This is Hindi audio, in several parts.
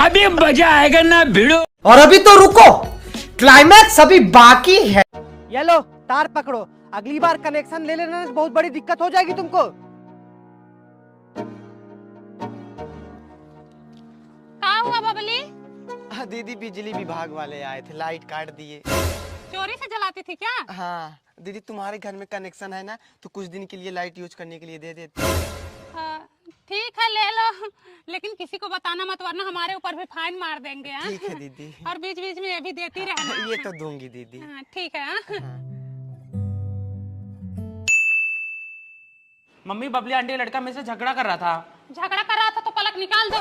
अभी मजा आएगा ना भिड़ो। और अभी तो रुको, क्लाइमैक्स अभी बाकी है। ये लो तार पकड़ो, अगली बार कनेक्शन ले लेना, बहुत बड़ी दिक्कत हो जाएगी तुमको। क्या हुआ बबली? दीदी बिजली विभाग वाले आए थे, लाइट काट दिए। चोरी से जलाती थी क्या? हाँ दीदी, तुम्हारे घर में कनेक्शन है ना, तो कुछ दिन के लिए लाइट यूज करने के लिए दे देते। ठीक है ले लो, लेकिन किसी को बताना मत वरना हमारे ऊपर भी फाइन मार देंगे। ठीक है दीदी। और बीच बीच में ये भी देती रहना। ये तो दूंगी दीदी। ठीक है। मम्मी बबली आंटी लड़का मेरे से झगड़ा कर रहा था। झगड़ा कर रहा था तो पलक निकाल दो,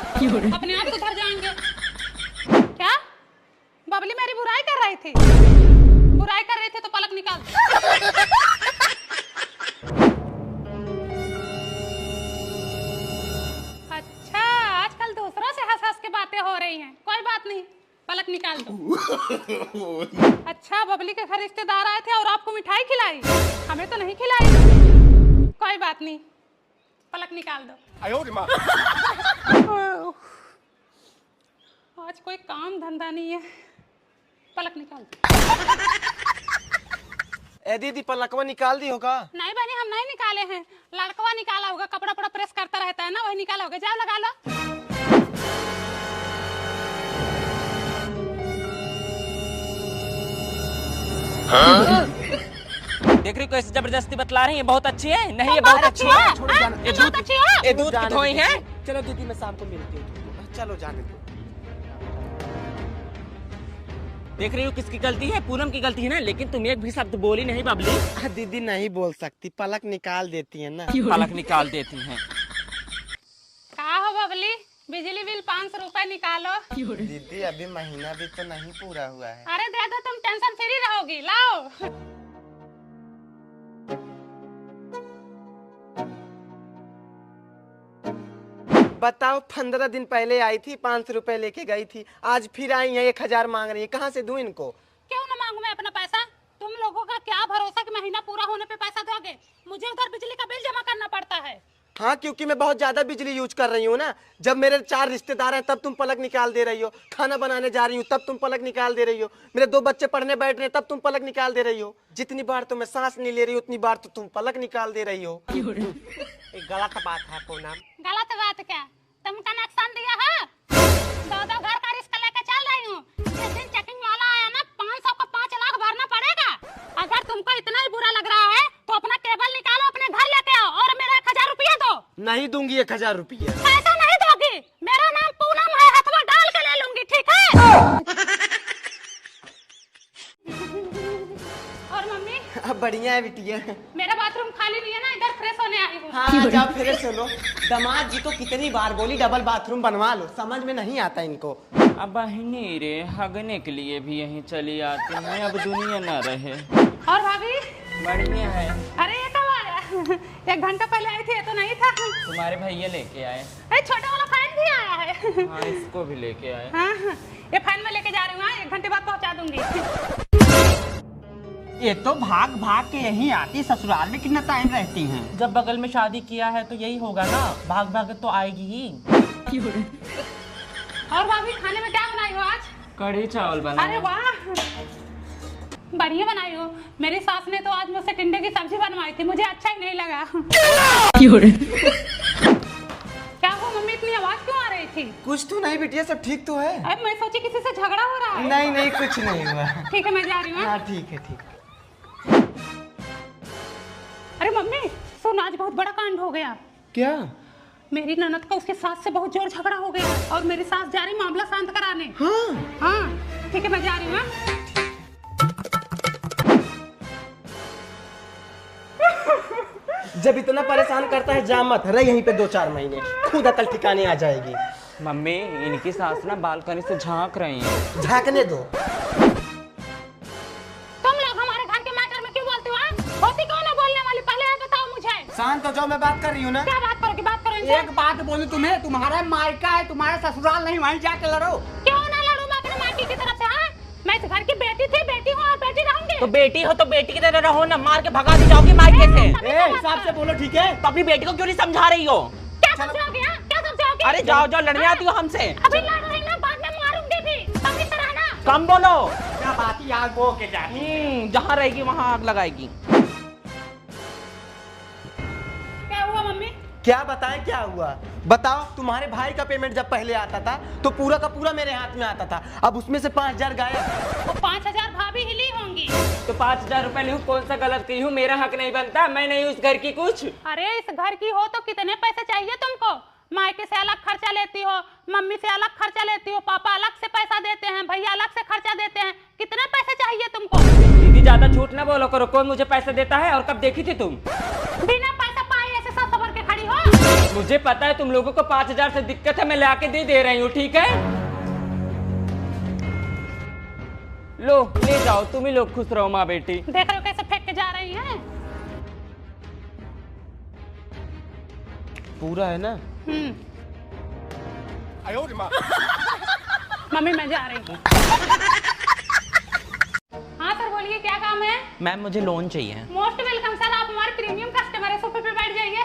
अपने आप सुधर जाएंगे। क्या बबली मेरी बुराई कर रही थी? बुराई कर रही थी तो पलक निकाल दो। अच्छा आजकल दूसरों से हंस हंस के बातें हो रही हैं, कोई बात नहीं, पलक निकाल दो। अच्छा बबली के घर रिश्तेदार आए थे और आपको मिठाई खिलाई, हमें तो नहीं खिलाई। कोई बात नहीं, पलक निकाल दो। आज कोई काम धंधा नहीं है, पलक निकाल दो। ए दीदी पलकवा निकाल दी होगा? नहीं बनी, हम नहीं निकाले हैं, लड़कवा निकाला होगा, कपड़ा पड़ा प्रेस करता रहता है ना, वही निकाला होगा। जाओ लगा लो। देख रही कैसे जबरदस्ती बतला रही है, बहुत अच्छी है। नहीं ये बहुत अच्छी है। ये दूध की धोई है। चलो दीदी मैं शाम को मिलती हूँ। चलो जाने दो। देख रही हूँ किसकी गलती है? पूनम की गलती है ना, लेकिन तुम एक भी शब्द बोली नहीं बबली। दीदी नहीं बोल सकती, पलक निकाल देती है ना। पलक निकाल देती हैं। क्या हो बबली, बिजली बिल 500 रुपए निकालो। दीदी अभी महीना भी तो नहीं पूरा हुआ है। अरे दे दो, तुम टेंशन फ्री रहोगी, लाओ। बताओ 15 दिन पहले आई थी, 500 रुपए लेके गई थी, आज फिर आई है 1000 मांग रही है। कहाँ से दूं इनको? क्यों ना मांगू मैं अपना पैसा? तुम लोगों का क्या भरोसा कि महीना पूरा होने पे पैसा दोगे? मुझे उधर बिजली का बिल जमा करना पड़ता है। हाँ क्योंकि मैं बहुत ज्यादा बिजली यूज कर रही हूँ ना। जब मेरे 4 रिश्तेदार हैं तब तुम पलक निकाल दे रही हो, खाना बनाने जा रही हूँ तब तुम पलक निकाल दे रही हो, मेरे 2 बच्चे पढ़ने बैठ रहे हैं तब तुम पलक निकाल दे रही हो। जितनी बार तो मैं सांस नहीं ले रही हूँ उतनी बार तो तुम पलक निकाल दे रही हो। गलत बात है पूनम। गलत बात क्या? तुम कनेक्शन दिया है, 2 घर का रिस्क लेके चल रही हूँ। जिस दिन चेकिंग वाला आया ना, 500 को 5 लाख भरना पड़ेगा। अगर तुमको इतना ही बुरा लग रहा है तो अपना केबल निकालो, अपने घर लेके आओ और मेरा 1000 रुपया दो। नहीं दूंगी 1000 रुपया। पैसा नहीं दोगी? मेरा नाम पूनम है, हथवा डाल के ले लूंगी, ठीक है? और मम्मी? अब बढ़िया है बिटिया। मेरा बाथरूम खाली नहीं है ना, इधर फ्रेश होने आई हूँ। हाँ जाओ फिर सुनो, दामाद जी को कितनी बार बोली डबल बाथरूम बनवा लो, समझ में नहीं आता इनको। अब बहनी रे हगने के लिए भी यहीं चली आती हैं, अब दुनिया न रहे। और भाभी? बढ़िया है। अरे ये कब आया? 1 घंटा पहले आई थी, ये तो नहीं था। तुम्हारे भैया लेके आए। अरे छोटा वाला फैन भी आया है। हाँ इसको भी लेके आए। हाँ ये फैन में लेके जा रही हूँ, 1 घंटे बाद पहुँचा दूंगी। ये तो भाग भाग के यहीं आती, ससुराल में कितना टाइम रहती हैं? जब बगल में शादी किया है तो यही होगा ना, भाग भाग तो आएगी ही। और भाभी खाने में क्या बनाई हो आज? कढ़ी चावल बना। अरे वाह, बढ़िया बनाई हो। मेरी सास ने तो आज मुझसे टिंडे की सब्जी बनवाई थी, मुझे अच्छा ही नहीं लगा। क्या हुआ मम्मी, इतनी आवाज क्यों आ रही थी? कुछ तो नहीं बिटिया, सब ठीक तो है। अब मैं सोची किसी से झगड़ा हो रहा है। नहीं नहीं कुछ नहीं हुआ। ठीक है मैं जा रही हूँ। हाँ ठीक है ठीक है। अरे मम्मी सुन, आज बहुत बड़ा कांड हो गया। क्या? मेरी ननद का उसके सास से बहुत जोर झगड़ा हो गया और मेरी सास जा रही मामला शांत कराने। हाँ ठीक है मैं जा रही हूँ। जब इतना परेशान करता है जा मत, रह यहीं पे 2-4 महीने, खुद अकल ठिकाने आ जाएगी। मम्मी इनकी सास ना बालकनी से झांक रही है। झांकने दो। तुम लोग हमारे घर के मैटर में क्यों बोलते हो? होती कौन है बोलने वाली, पहले ये बताओ मुझे। शांत हो जाओ, मैं बात कर रही हूँ ना। क्या बात करोगी? बात करो इनसे। एक बात बोलूं तुम्हें, तुम्हारा मायका है, तुम्हारा ससुराल नहीं, वहीं जाके लड़ो। क्यों ना लड़ूं मैं अपने मायके की तरफ से? हाँ मैं इस घर की बेटी थी, बेटी हूँ और बेटी रहूंगी। तो बेटी हो तो बेटी की तरह रहो ना, मार के भगा दी जाओगी मायके से। हिसाब से बोलो ठीक है? तो अपनी बेटी को क्यों नहीं समझा रही हो? क्या समझाओगे? क्या समझाओगे? अरे जाओ जाओ, लड़ने आती हो हमसे। अभी लड़ रही ना, बाद कम बोलो। क्या बात ही आग बो के जा। जहाँ रहेगी वहाँ आग लगाएगी। क्या हुआ मम्मी? क्या बताएं क्या हुआ? बताओ, तुम्हारे भाई का पेमेंट जब पहले आता था तो पूरा का पूरा मेरे हाथ में आता था, अब उसमें से 5,000 गायब। वो 5,000 भाभी हिली होंगी। तो 5,000 रुपए लूँ, कौन सा गलत की हूँ? मेरा हक नहीं बनता? मैं नहीं हूँ इस घर की कुछ। अरे इस घर की हो तो कितने पैसे चाहिए तुमको? मायके से अलग खर्चा लेती हो, मम्मी से अलग खर्चा लेती हो, पापा अलग से पैसा देते हैं, भैया अलग से खर्चा देते हैं। कितने पैसे चाहिए तुमको? दीदी ज्यादा झूठ ना बोलो करो। कौन मुझे पैसे देता है और कब देखी थी तुम? बिना पैसा पाए ऐसे सब सबर के खड़ी हो? मुझे पता है तुम लोगों को 5,000 से दिक्कत है, मैं लाके दे रही हूँ, ठीक है? लो ले जाओ, तुम ही लोग खुश रहो माँ बेटी। देख रहे हो कैसे फेंक के जा रही हैं? पूरा है ना? मम्मी मैं जा रही हूँ। हाँ सर बोलिए, क्या काम है? मैम मुझे लोन चाहिए। मोस्ट वेलकम सर, आप हमारे प्रीमियम कस्टमर है, सोफे पे बैठ जाइए।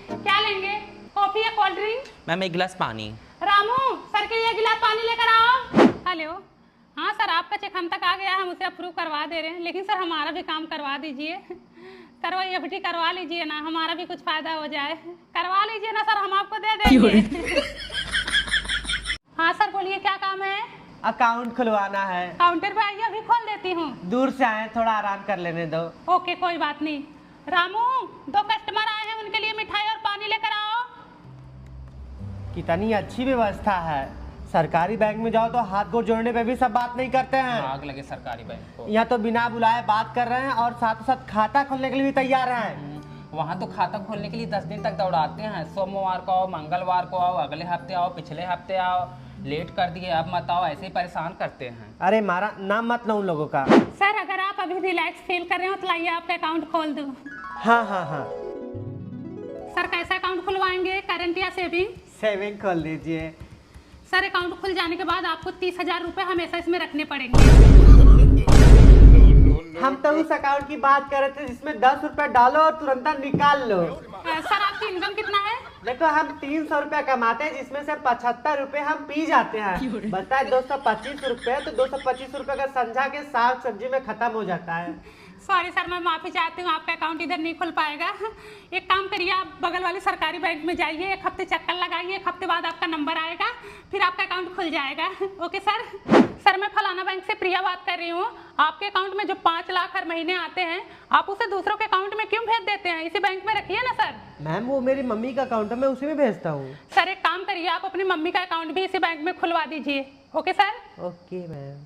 क्या लेंगे, कॉफी या कोल्ड ड्रिंक? मैम एक गिलास पानी। रामू सर के लिए गिलास पानी लेकर आओ। हेलो, हाँ सर आपका चेक हम तक आ गया, हम उसे अप्रूव करवा दे रहे हैं, लेकिन सर हमारा भी काम करवा दीजिए। सर वो एफडी करवा लीजिए ना, हमारा भी कुछ फायदा हो जाए। करवा लीजिए ना सर, हम आपको दे देंगे। हाँ सर बोलिए, क्या काम है? अकाउंट खुलवाना है। काउंटर पे आइए, अभी खोल देती हूँ। दूर से आए, थोड़ा आराम कर लेने दो। ओके कोई बात नहीं। रामू 2 कस्टमर आए हैं, उनके लिए मिठाई और पानी लेकर आओ। कितनी अच्छी व्यवस्था है। सरकारी बैंक में जाओ तो हाथ गोड़ जोड़ने पे भी सब बात नहीं करते हैं। आग लगे सरकारी बैंक को। यहाँ तो बिना बुलाए बात कर रहे हैं और साथ ही साथ खाता खोलने के लिए भी तैयार हैं। वहाँ तो खाता खोलने के लिए 10 दिन तक दौड़ाते हैं। सोमवार को आओ, मंगलवार को आओ, अगले हफ्ते आओ, पिछले हफ्ते आओ, लेट कर दिए अब मत आओ, ऐसे ही परेशान करते हैं। अरे मारा नाम मत लो उन लोगों का। सर अगर आप अभी रिलैक्स फील कर रहे हो तो लाइए आपका अकाउंट खोल दूँ। हाँ हाँ हाँ, सर कैसा अकाउंट खुलवाएंगे, करंट या सेविंग? सेविंग खोल दीजिए। सर अकाउंट खुल जाने के बाद आपको 30,000 रुपए हमेशा इसमें रखने पड़ेंगे। हम तो उस अकाउंट की बात कर रहे थे जिसमें 10 रुपए डालो और तुरंत निकाल लो। सर आपकी इनकम कितना है? देखो हम 300 रुपए कमाते हैं, जिसमें से 75 रुपए हम पी जाते हैं। बता है 225 रुपए, तो 225 रुपए का संझा के साग सब्जी में खत्म हो जाता है। सॉरी सर, मैं माफी चाहती हूँ, आपका अकाउंट इधर नहीं खुल पाएगा। एक काम करिए, आप बगल वाले सरकारी बैंक में जाइए, 1 हफ्ते चक्कर लगाइए, 1 हफ्ते बाद आपका नंबर आएगा, फिर आपका अकाउंट खुल जाएगा। Okay sir. सर मैं फलाना बैंक से प्रिया बात कर रही हूँ। आपके अकाउंट में जो 5 लाख हर महीने आते हैं, आप उसे दूसरों के अकाउंट में क्यों भेज देते हैं? इसी बैंक में रखिए ना सर। मैम वो मेरी मम्मी का अकाउंट है, मैं उसी में भेजता हूँ। सर एक काम करिए, आप अपनी मम्मी का अकाउंट भी इसी बैंक में खुलवा दीजिए। Okay sir. Okay ma'am.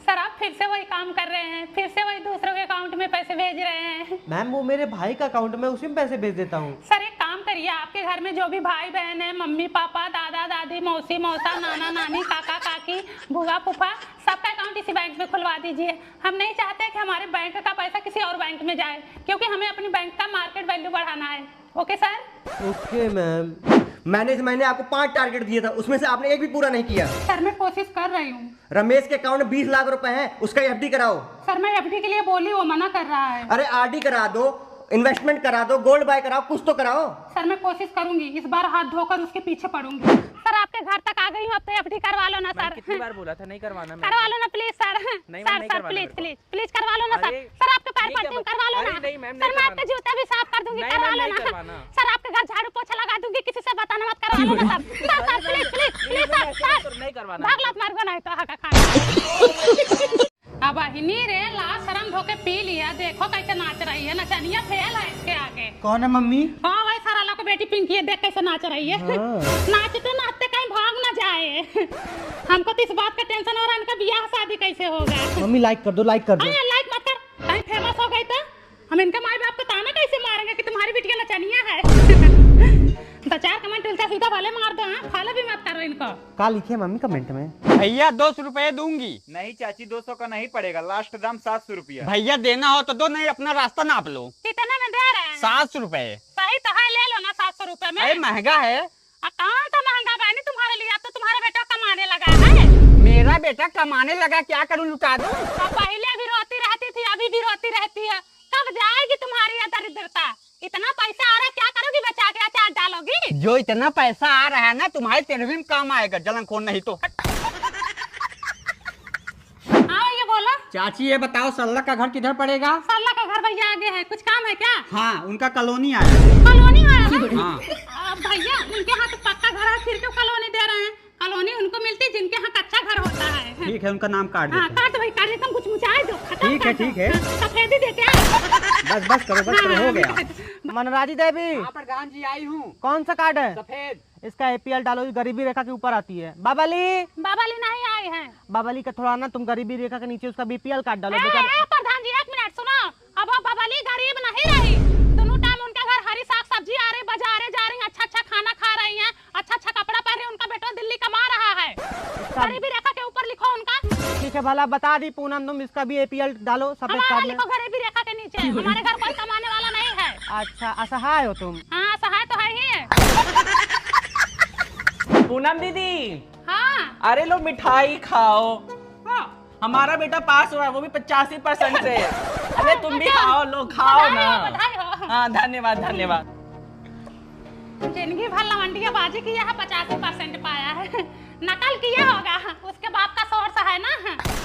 Sir आप फिर से वही काम कर रहे हैं, फिर से वही दूसरों के अकाउंट में पैसे भेज रहे हैं। मैम वो मेरे भाई का अकाउंट है, मैं उसी में पैसे भेज देता हूँ। सर एक काम करिए, आपके घर में जो भी भाई बहन है, मम्मी पापा, दादा दादी, मौसी मौसा, नाना नानी, काका काकी, भूआ फूफा, सबका अकाउंट इसी बैंक में खुलवा दीजिए। हम नहीं चाहते कि हमारे बैंक का पैसा किसी और बैंक में जाए, क्योंकि हमें अपनी बैंक का मार्केट वैल्यू बढ़ाना है। Okay sir. Okay ma'am. मैंने इस महीने आपको 5 टारगेट दिए था, उसमें से आपने एक भी पूरा नहीं किया। सर मैं कोशिश कर रही हूँ। रमेश के अकाउंट में 20 लाख रुपए हैं, उसका एफडी कराओ। सर मैं एफडी के लिए बोली, वो मना कर रहा है। अरे आरडी करा दो, इन्वेस्टमेंट करा दो, गोल्ड बाय कराओ, कुछ तो कराओ। सर मैं कोशिश करूंगी, इस बार हाथ धोकर उसके पीछे पड़ूंगी। सर आपके घर तक आ गई हूँ, अब तो एफडी करवा लो ना सर। कितनी बार बोला था नहीं करवाना? करवा लो ना प्लीज सर। नहीं, सर नहीं सर करवाना प्लीज मेरे को। प्लीज प्लीज करवा लो ना सर। अरे, सर आपके पैर नहीं पड़ती हूँ, करवा- करवा लो अरे ना। नहीं, मैम, सर नहीं मैं आपका करवाना। जूता भी साफ कर दूंगी, नहीं, करवा मैम, लो नहीं ना। करवाना। सर आपके घर झाड़ू पोछा लगा दूंगी, किसी से बताना मत, करवा लो ना sir. Sir sir please please please sir sir. नहीं करवाना। भाग लात मार को नहीं तो हका खाना। अब हिनी रे ला शर्म धोके पी लिया, देखो कैसे नाच रही है, नचनिया फेल है इसके आगे। कौन है मम्मी? हाँ भाई सारा ला को बेटी पिंकी है, देख कैसे नाच रही है। नाचते नाचते कहीं भाग ना जाए। हमको तो इस बात का टेंशन हो रहा है, इनका ब्याह शादी कैसे होगा। मम्मी लाइक कर दो, लाइक कर दो। लाइक मत कर, कहीं फेमस हो गई तो हम इनके माँ बाप को ताना कैसे मारेंगे कि तुम्हारी बिटिया नचनिया है। 2-4 कमेंट उल्टा सीधा वाले मार दो, फॉलो भी मत करो इनको। क्या लिखे मम्मी कमेंट में? भैया 200 रुपए दूंगी। नहीं चाची 200 का नहीं पड़ेगा, लास्ट दाम 700 रुपया। भैया देना हो तो दो, नहीं अपना रास्ता नाप लो। कितने में दे रहे हैं? 700 रुपए। सही तो है, ले लो ना 700 रुपए में। अरे महंगा है। कहाँ था महंगा बहनी तुम्हारे लिए, अब तो तुम्हारा बेटा कमाने लगा है। मेरा बेटा कमाने लगा, क्या करूँ, लुटा दूं? तो पहले भी रोती रहती थी, अभी भी रोती रहती है, कब जाएगी तुम्हारी ये दरिद्रता? इतना पैसा आ रहा है, क्या करोगी, बचा के अचार डालोगी? जो इतना पैसा आ रहा है ना, तुम्हारे तेरहवीं में काम आएगा, जलन खोन नहीं तो। चाची ये बताओ सरला का घर किधर पड़ेगा? सरला का घर भैया आगे है, कुछ काम है क्या? हाँ, उनका कॉलोनी आया। कॉलोनी आया ना? हाँ। भैया उनके यहाँ तो पक्का घर है, फिर क्यों कॉलोनी दे रहे हैं? कॉलोनी उनको मिलती जिनके यहाँ कच्चा घर होता है। ठीक है, उनका नाम काट हाँ देते काट भाई, काट तुम कुछ मुझाए दो, खत्म ठीक है, कर दो। ठीक है। सफेदी देते हैं। बस करो, हो गया। मनराजी देवी, प्रधान जी आई हूँ। कौन सा कार्ड है? सफेद। इसका APL डालो, गरीबी रेखा के ऊपर आती है। बाबाली, बाबाली नहीं आए हैं। बाबाली का थोड़ा ना, तुम गरीबी रेखा के नीचे उसका BPL कार्ड डालो। प्रधान जी एक मिनट सुनो, अब वो बाबाली गरीब नहीं रही। दोनों टाइम उनके घर हरी साग सब्जी आ रही, बाजारे जा रही, अच्छा खाना खा रही हैं, अच्छा कपड़ा पहन रही, उनका बेटा दिल्ली कमा रहा है। गरीबी रेखा के ऊपर लिखो उनका। ठीक है भला बता दी पूनम, तुम इसका भी APL डालो सफेद हमारा कार्ड में। लिखो गरीबी रेखा के नीचे, हमारे घर कोई कमाने वाला नहीं है। अच्छा, असहाय हो तुम? हाँ सहाय तो है ही है। पूनम दीदी, हाँ अरे लो मिठाई खाओ। हमारा बेटा पास हुआ है, वो भी 85% से। अरे तुम भी खाओ, लो खाओ ना। बधाई हो। हाँ धन्यवाद धन्यवाद। जिंदगी भर लवंडिया बाजी किया है, 85% पाया है। नकल किया होगा, उसके बाप का सोर्स है ना,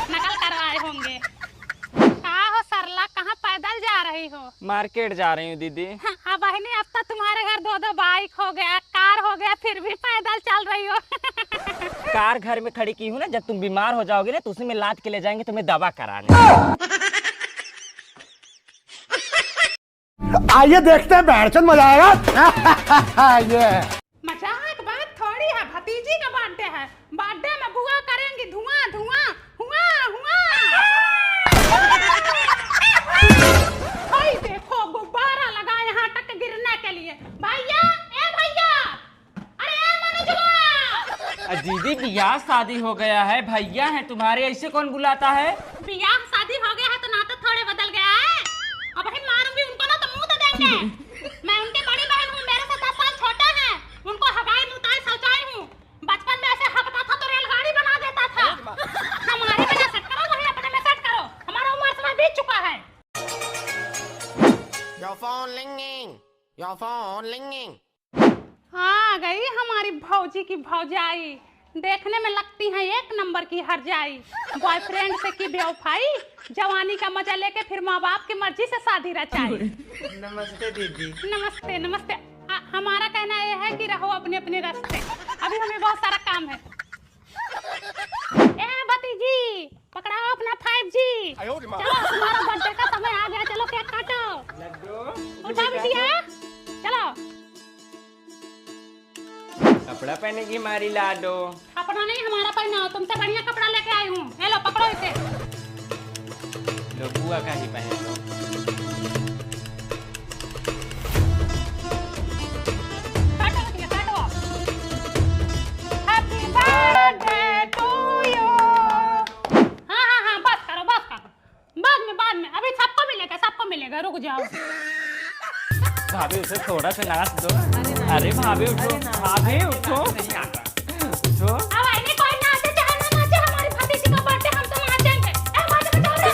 नकल करवाए होंगे। कहाँ हो सरला, कहाँ पैदल जा रही हो? मार्केट जा रही हूँ दीदी। हाँ बहनी, अब तो तुम्हारे घर 2 बाइक हो गया, कार हो गया, फिर भी पैदल चल रही हो। कार घर में खड़ी की हूँ ना, जब तुम बीमार हो जाओगे ना तो उसी में लाद के ले जाएंगे तुम्हें दवा कराने। आइए देखते हैं, बैठचंद मजा आएगा। ये मजाक बात थोड़ी है, भतीजी का बर्थडे है, बर्थडे में बुआ करेंगी धुआं धुआं हुआ हुआ। भाई देखो गुब्बारा लगा यहाँ तक गिरने के लिए। भैया, ए भैया, अरे ए मनोजवा। दीदी बियाह शादी हो गया है, भैया है तुम्हारे, ऐसे कौन बुलाता है? बियाह शादी हो गया है तो नाता थोड़े बदल गया है। अब भाई मारूंगी उनको ना तो मुंह तो देंगे। मैं उनकी बड़ी बहन हूँ, मेरे से 10 साल छोटे हैं, उनको हवाई मुताई शौचाई हूँ। बचपन में ऐसे हकता था तो रेलगाड़ी बना देता था। हमारे में सेट करो, वही अपने में सेट करो, हमारा उम्र समय बीत चुका है। Your phone ringing. Your phone ringing. हाँ गई हमारी भौजी की भौजाई, देखने में लगती है 1 नंबर की हरजाई। बॉयफ्रेंड से की बेवफाई, जवानी का मजा लेके फिर माँ बाप की मर्जी से शादी रचाई। नमस्ते दीदी। नमस्ते नमस्ते। हमारा कहना यह है कि रहो अपने अपने रास्ते, अभी हमें बहुत सारा काम है। ए भतीजी, पकड़ाओ अपना 5G। चलो तुम्हारा बर्थडे का समय आ गया, चलो केक काटो। उठा बिटिया, चलो। कपड़ा पहने की मारी लाडो। कपड़ा नहीं हमारा पहनाओ, तुमसे बढ़िया कपड़ा लेके आई हूँ। हेलो पकड़ो इसे। लो बुआ का ही पहन लो। काटो बिटिया, काटो। Happy birthday to you. हाँ बस करो बस करो, बाद में अभी सबको मिलेगा, रुक जाओ। भाभी उसे थोड़ा सा नाच दो। अरे भाभी उठो, भाभी उठो, उठो। अब आइए, कोई नाचे चाहे ना नाचे, हमारी भतीजी का बर्थडे हम तो नाचेंगे। ए बात बचाओ रे।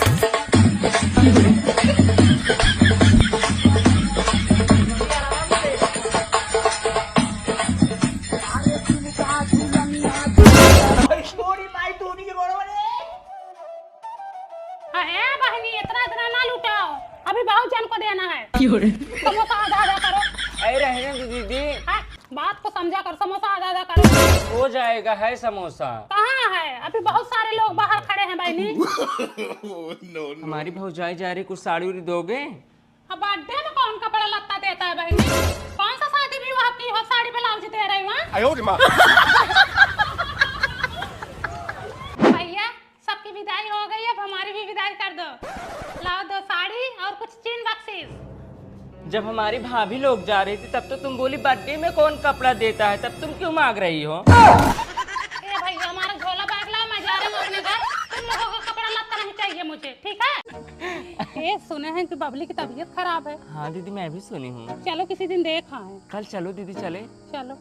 बहनी इतना ना लुटाओ, अभी बहुत जन को देना है। समोसा आधा करो। अरे रहने दो दीदी, हाँ, बात को समझा कर, समोसा आधा करो। हो जाएगा है समोसा। कहाँ है? अभी बहुत सारे लोग बाहर खड़े हैं बहनी। हमारी भौजाई जा रही, कुछ साड़ी उड़ी दोगे? अब बर्थडे में कौन कपड़ा लत्ता देता है बहनी? कौन सा शादी विवाह की हो साड़ी ब्लाउज दे रही हूँ? भैया सबकी विदाई हो गई, अब हमारी भी विदाई कर दो। लाओ 2 साड़ी और कुछ चीन बक्सीस। जब हमारी भाभी लोग जा रही थी तब तो तुम बोली बर्थडे में कौन कपड़ा देता है, तब तुम क्यों मांग रही हो? ए भैया हमारा झोला बैग लाओ, मैं जा रही हूँ अपने घर। तुम लोगों का कपड़ा लत्ता नहीं चाहिए मुझे, ठीक है? ये सुने हैं कि बबली की तबीयत खराब है। हाँ दीदी मैं भी सुनी हूँ। चलो किसी दिन देख आए। कल चलो दीदी, चले। चलो,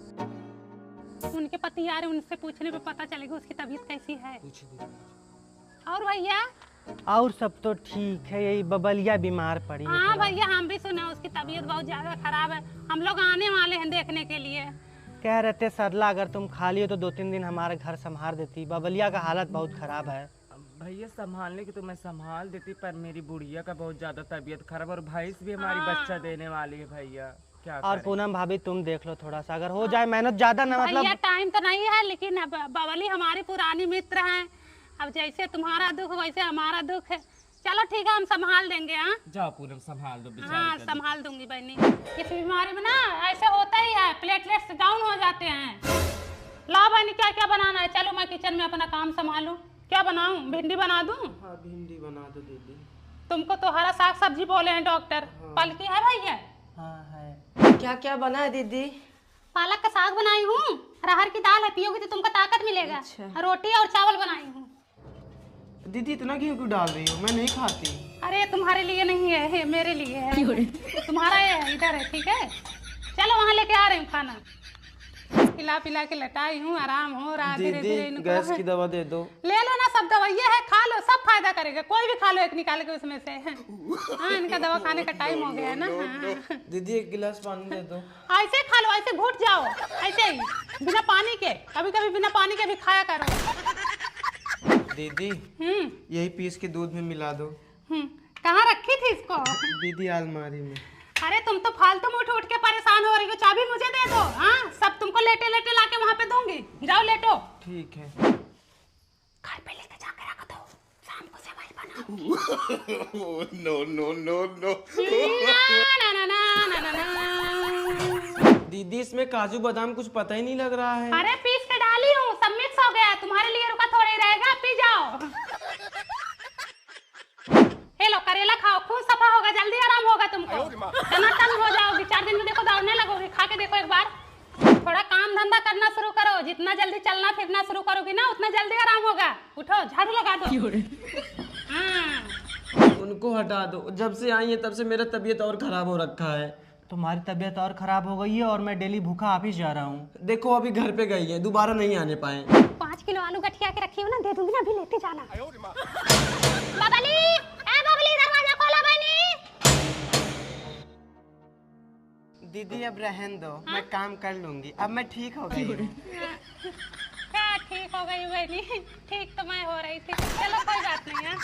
उनके पति आ रहे, उनसे पूछने पे पता चलेगा उसकी तबीयत कैसी है। और भैया? और सब तो ठीक है, यही बबलिया बीमार पड़ी है। हाँ भैया हम भी सुने उसकी तबीयत बहुत ज्यादा खराब है, हम लोग आने वाले हैं देखने के लिए। कह रहे थे सरला अगर तुम खाली हो तो 2-3 दिन हमारे घर संभाल देती, बबलिया का हालत बहुत खराब है। भैया संभालने की तो मैं संभाल देती, पर मेरी बुढ़िया का बहुत ज्यादा तबीयत खराब और भैंस भी हमारी बच्चा देने वाली है भैया, क्या और करें? पूनम भाभी तुम देख लो थोड़ा सा, अगर हो जाए मेहनत ज्यादा ना भैया मतलब। टाइम तो नहीं है, लेकिन अब बबली हमारी पुरानी मित्र हैं। अब जैसे तुम्हारा दुख वैसे हमारा दुख है। चलो ठीक है, हम संभाल देंगे। हाँ जाओ पूनम संभाल दो बेचारी हाँ का। संभाल दूंगी बहनी। इस बीमारी में ना ऐसे होता ही है, प्लेटलेट्स डाउन हो जाते हैं। ला बहनी क्या क्या बनाना है? चलो मैं किचन में अपना काम संभालूं। क्या बनाऊं? भिंडी बना दूं? हाँ भिंडी बना दो दीदी। तुमको तो हरा साग सब्जी बोले हैं डॉक्टर। पलकी है भैया? हाँ है। क्या क्या बना है दीदी? पालक का साग बनाई हूँ, अरहर की दाल है, पियोगी तो तुमको ताकत मिलेगा। रोटी और चावल बनाई हूँ। दीदी इतना घी क्यों डाल रही हो? मैं नहीं खाती। अरे तुम्हारे लिए नहीं है, मेरे लिए है। तुम्हारा है, इधर है, ठीक है। चलो वहाँ लेके आ रही हूँ खाना। पिला पिला के लटाई हूँ, आराम हो रहा धीरे धीरे। गैस की दवा दे दो। ले लो ना, सब दवाइयाँ है, खा लो, सब फायदा करेगा। कोई भी खा लो एक निकाल के उसमें से। हाँ इनका दवा खाने का टाइम हो गया है ना। हाँ। दीदी एक गिलास पानी दे दो। ऐसे खा लो, ऐसे घुट जाओ, ऐसे ही बिना पानी के। कभी कभी बिना पानी के भी खाया करो। दीदी यही पीस के दूध में मिला दो। कहाँ रखी थी इसको? दीदी अलमारी में। अरे तुम तो फालतू में उठ उठ के परेशान हो रही हो। चाबी मुझे दे दो। हाँ सब तुमको लेटे लेटे लाके वहाँ पे दूंगी। जाओ लेटो। ठीक है। घर पे लेके जाके रख दो, शाम को सेवई बनाऊंगी। No, no, no, no. ना ना ना ना ना ना। दीदी इसमें काजू बादाम कुछ पता ही नहीं लग रहा है। अरे पीस के डाली हूँ, सब मिक्स हो गया। तुम्हारे लिए रुका थोड़ा ही रहेगा, पी जाओ। हे लो करेला खाओ, खून सफा होगा, जल्दी आराम होगा तुमको। टनाटन हो जाओगी, 4 दिन में देखो दौड़ने लगोगी। खा के देखो एक बार। थोड़ा काम धंधा करना शुरू करो। जितना जल्दी चलना फिरना शुरू करोगी ना, उतना जल्दी आराम होगा। उठो, झाड़ू लगा दो। हाँ उनको हटा दो। जब से आई है तब से मेरा तबीयत और खराब हो रखा है। तुम्हारी तबीयत और खराब हो गई है और मैं डेली भूखा ऑफिस जा रहा हूँ। देखो अभी घर पे गई है, दोबारा नहीं आने पाए। 5 किलो आलू गठिया के रखी हूँ ना, दे दूंगी ना, अभी लेते जाना। बबली, ए बबली, दरवाजा खोलो बहनी। दीदी अब रहन दो, मैं काम कर लूंगी। अब मैं ठीक हो गई हूँ। क्या ठीक हो गई बहनी? ठीक तो मैं हो रही थी। चलो कोई बात नहीं है।